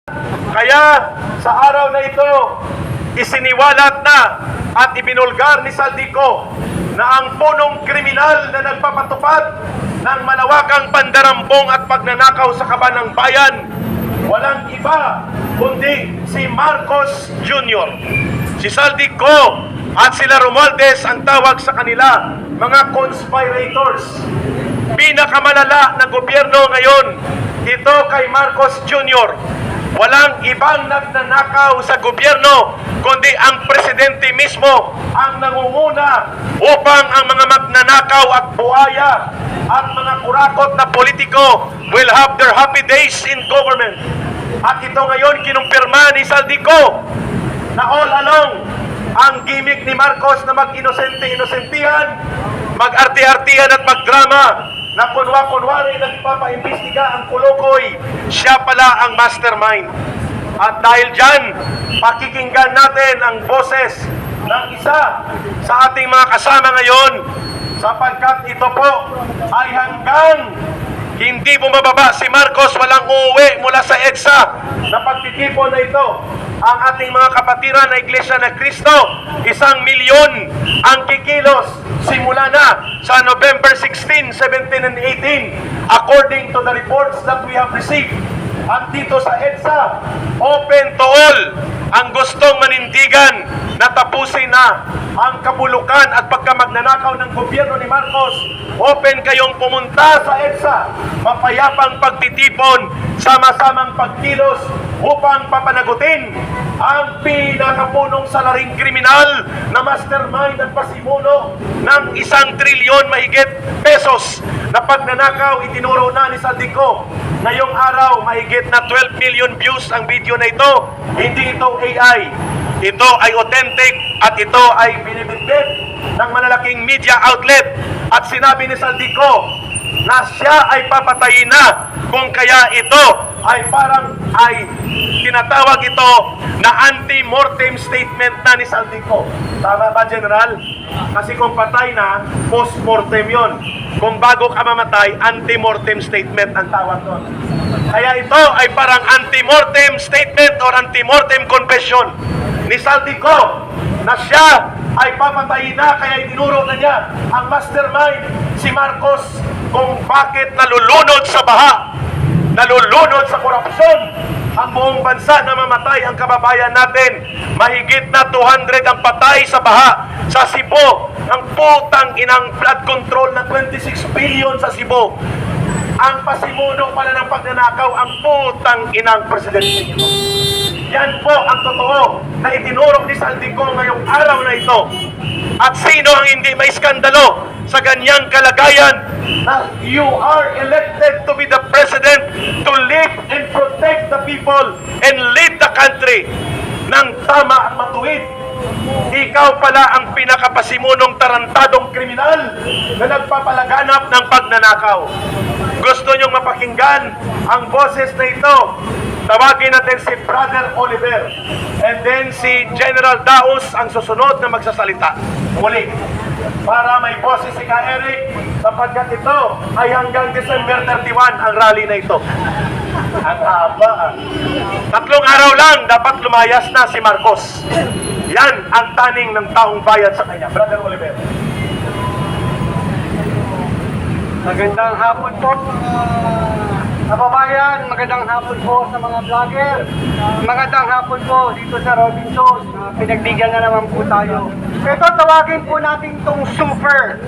Kaya sa araw na ito, isiniwalat na at ibinulgar ni Saldico na ang punong kriminal na nagpapatupad ng malawakang pandarambong at pagnanakaw sa kaban ng bayan, walang iba kundi si Marcos Jr. Si Saldico at sila Romualdez ang tawag sa kanila, mga conspirators. Pinakamalala na gobyerno ngayon, ito kay Marcos Jr. Walang ibang nagnanakaw sa gobyerno kundi ang presidente mismo ang nangunguna upang ang mga magnanakaw at buhaya at mga kurakot na politiko will have their happy days in government. At ito ngayon kinumpirma ni Saldico na all along ang gimmick ni Marcos na mag-inosente-inosentihan, mag-arte-artihan at magdrama na kunwa-kunwari nagpapaimbestiga ang kulukoy, siya pala ang mastermind. At dahil dyan, pakikinggan natin ang boses ng isa sa ating mga kasama ngayon, sapagkat ito po ay hanggang hindi bumababa si Marcos, walang uuwi mula sa EDSA na pagtitipon na ito. Ang ating mga kapatiran na Iglesia na Cristo, 1 milyon ang kikilos simula na sa November 16, 17, and 18 according to the reports that we have received. At dito sa EDSA, open to all ang gustong manindigan na tapusin na ang kabulukan at pagkamagnanakaw ng gobyerno ni Marcos. Open kayong pumunta sa EDSA, mapayapang pagtitipon, sama-samang pagkilos upang papanagutin ang pinakapunong salaring kriminal na mastermind at pasimuno ng 1 trilyon mahigit pesos na pagnanakaw. Itinuro na ni Saldico ngayong araw, mahigit na 12 million views ang video na ito. Hindi ito AI, ito ay authentic at ito ay binibitbit ng malalaking media outlet. At sinabi ni Saldico na siya ay papatayin na, kung kaya ito ay parang tinatawag ito na anti-mortem statement na ni Saldico. Tama ba, General? Kasi kung patay na, post-mortem yon. Kung bago ka mamatay, anti-mortem statement ang tawag doon. Kaya ito ay parang anti-mortem statement or anti-mortem confession ni Saldico na siya ay papatayin na, kaya itinuro na niya ang mastermind, si Marcos, kung bakit nalulunod sa baha, nalulunod sa korupsyon ang buong bansa, na mamatay ang kababayan natin. Mahigit na 200 ang patay sa baha sa Cebu. Ang putang inang flood control na 26 billion sa Cebu. Ang pasimuno pala ng pagnanakaw, ang putang inang presidente nito. Yan po ang totoo na itinurok ni Saldico ngayong araw na ito. At sino ang hindi may skandalo sa ganyang kalagayan na you are elected to be the president to lead and protect the people and lead the country ng tama at matuwid. Ikaw pala ang pinakapasimunong tarantadong kriminal na nagpapalaganap ng pagnanakaw. Gusto nyong mapakinggan ang boses na ito? Tawagin natin si Brother Oliver and then si General Daos ang susunod na magsasalita muli para may boses si Ka Eric, sapagkat ito ay hanggang December 31 ang rally na ito. Ang haba. 3 araw lang dapat lumayas na si Marcos. Yan ang taning ng taong bayan sa kanya. Brother Oliver. Magandang hapon po, kababayan. Magandang hapon po sa mga vlogger. Magandang hapon po dito sa Robinson. Pinagbigyan na naman po tayo. Ito, tawagin po natin itong super.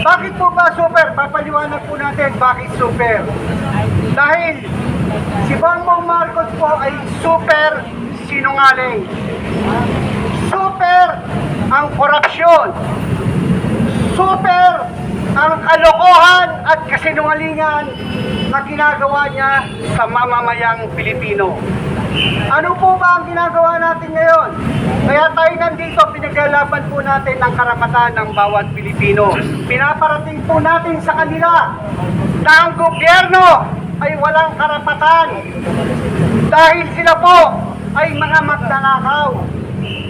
Bakit po ba super? Papaliwanag po natin bakit super. Dahil si Bongbong Marcos po ay super sinungaling. Super ang korupsyon. Super ang kalokohan at kasinungalingan na ginagawa niya sa mamamayang Pilipino. Ano po ba ang ginagawa natin ngayon? Kaya tayo nandito, pinaglalaban po natin ang karapatan ng bawat Pilipino. Pinaparating po natin sa kanila na ang gobyerno ay walang karapatan dahil sila po ay mga magnanakaw.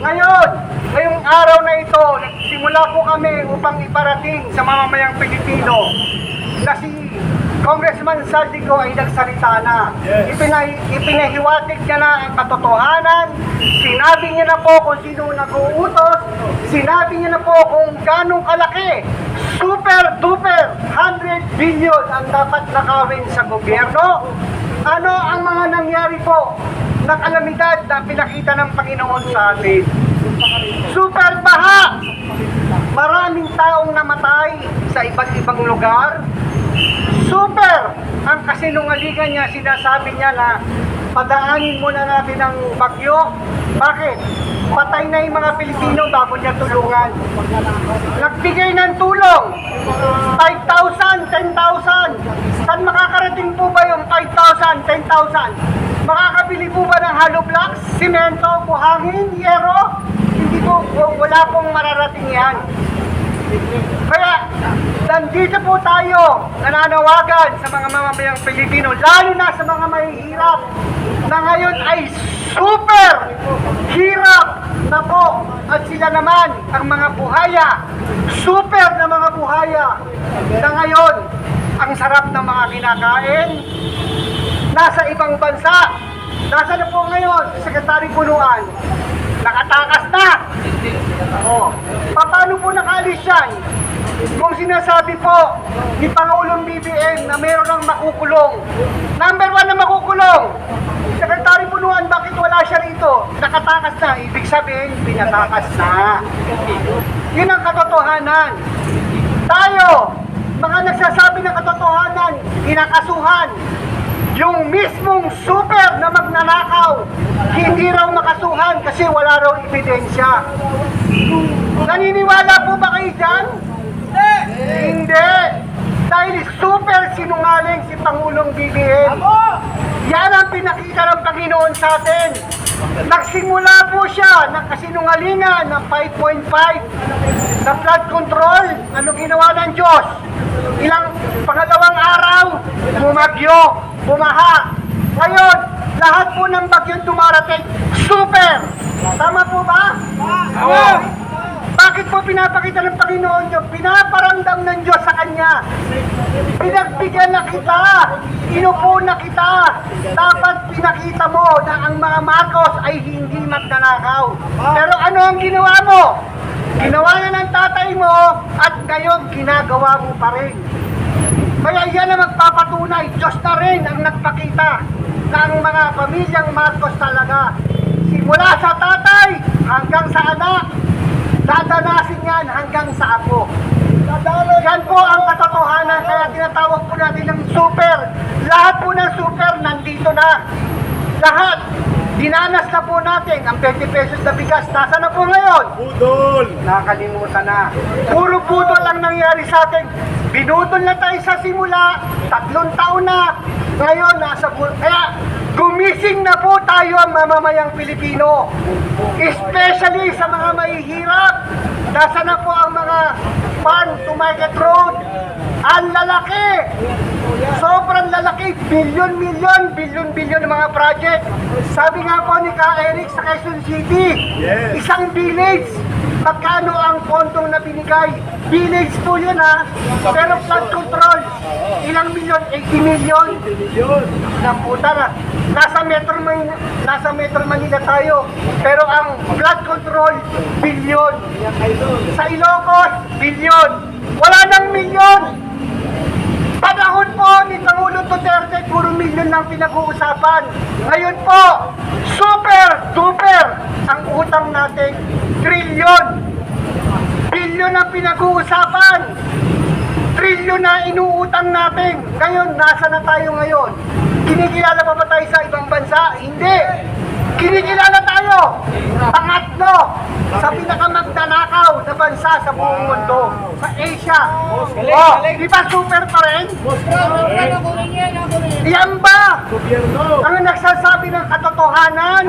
Ngayon, ngayong araw na ito, nagsimula po kami upang iparating sa mamamayang Pilipino na si Congressman Saldico ay nagsalita na. Ipinahiwatig niya na ang katotohanan. Sinabi niya na po kung sino nag-uutos. Sinabi niya na po kung ganong kalaki. Super duper 100 billion ang dapat nakawin sa gobyerno. Ano ang mga nangyari po na kalamidad na pinakita ng Panginoon sa atin? Super baha! Maraming taong namatay sa iba't ibang lugar. Super! Ang kasinungalingan niya, sinasabi niya na padaanin muna natin ang bagyo. Bakit? Patay na yung mga Pilipino bago niya tulungan. Nagbigay ng tulong. 5,000, 10,000. Saan makakarating po ba yung 5,000, 10,000? Makakabili po ba ng hollow blocks, simento, buhangin, yero? Hindi po, wala pong mararating yan. Kaya, nandito po tayo nananawagan sa mga mamamayang Pilipino, lalo na sa mga mahihirap, na ngayon ay super hirap na po. At sila naman, ang mga buhaya, super na mga buhaya, na ngayon, ang sarap ng mga kinakain, nasa ibang bansa. Nasa na po ngayon, Sekretary Punuan? Nakatakas na! Oh. Paano po nakaalis yan? Kung sinasabi po ni Pangulong BBM na meron ng makukulong. Number 1 na makukulong. Sekretary Punuan, bakit wala siya rito? Nakatakas na. Ibig sabihin, pinatakas na. Yun ang katotohanan. Tayo, mga nagsasabi ng katotohanan, kinakasuhan. Yung mismong super na magnanakaw, hindi raw makasuhan kasi wala raw ebidensya. Naniniwala po ba kayo dyan? Hindi! Dahil super sinungaling si Pangulong BBM. Yan ang pinakita ng Panginoon sa atin. Nagsimula po siya ng kasinungalingan ng 5.5 na flood control. Ano ginawa ng Diyos? Ilang pangalawang araw, bumagyo, bumaha. Ngayon, lahat po ng bagyong dumarating, super! Tama po ba? Oo. Bakit po pinapakita ng Panginoon Diyos? Pinaparamdam ng Diyos sa Kanya. Pinagbigyan na kita. Inupo na kita. Dapat pinakita mo na ang mga Marcos ay hindi magnanakaw. Pero ano ang ginawa mo? Ginawa na ng tatay mo at ngayon ginagawa mo pa rin. Kaya yan ang magpapatunay. Diyos na rin ang nagpakita na ang mga pamilyang Marcos talaga. Simula sa tatay hanggang sa anak, dadanasin yan hanggang sa apo. Yan po ang katotohanan, kaya tinatawag po natin ng super. Lahat po ng super nandito na. Lahat. Dinanas na po natin ang 20 pesos na bigas. Nasa na po ngayon? Budol! Nakalimutan na. Puro putol ang nangyari sa atin. Binutol na tayo sa simula. 3 taon na. Ngayon, nasa putol. Kaya, gumising na po tayo ang mamamayang Pilipino. Especially sa mga mahihirap. Nasa na po ang mga farm to market road. Ang lalaki. Sobrang lalaki. Bilyon-milyon ng mga project. Sabi nga po ni Ka Eric sa Quezon City, isang village. Magkano ang pondong na binigay? Village po yun ha. Pero flood control, ilang milyon? 80 million? Na puta na. Nasa Metro Manila tayo. Pero ang flood control, bilyon. Sa Ilocos, bilyon. Wala nang milyon. Panahon po ni Pangulong Duterte, puro milyon lang pinag-uusapan. Ngayon po, super duper ang utang natin, trilyon. Bilyon ang pinag-uusapan. Trilyon na inuutang natin. Ngayon, nasa na tayo ngayon? Kinikilala pa ba tayo sa ibang bansa? Hindi. Kinikilala tayo. Pangatlo sa pinakamagnanakaw na bansa sa buong mundo. Sa Asia. Oh, di ba super pa rin? Yan ba ang nagsasabi ng katotohanan?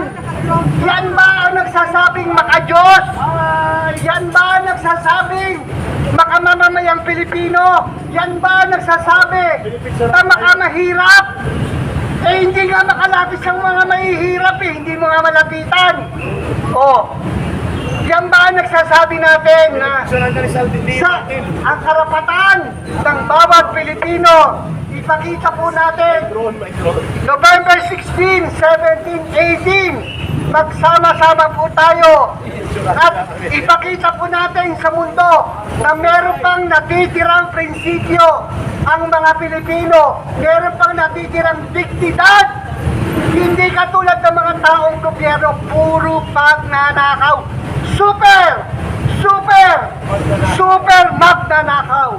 Yan ba ang nagsasabing makadiyos? Yan ba ang nagsasabing makamamamayang Pilipino? Yan ba ang nagsasabi na makamahirap? Eh, hindi nga makalapit ang mga mahihirap eh. Hindi mo nga malapitan. Oh, yan ba ang nagsasabi natin na sa ang karapatan ng bawat Pilipino ipakita po natin November 16, 17, 18, magsama-sama po tayo at ipakita po natin sa mundo na meron pang natitirang prinsipyo ang mga Pilipino, meron pang natitirang dignidad. Hindi katulad ng mga taong gobyerno, puro pagnanakaw. Super magnanakaw.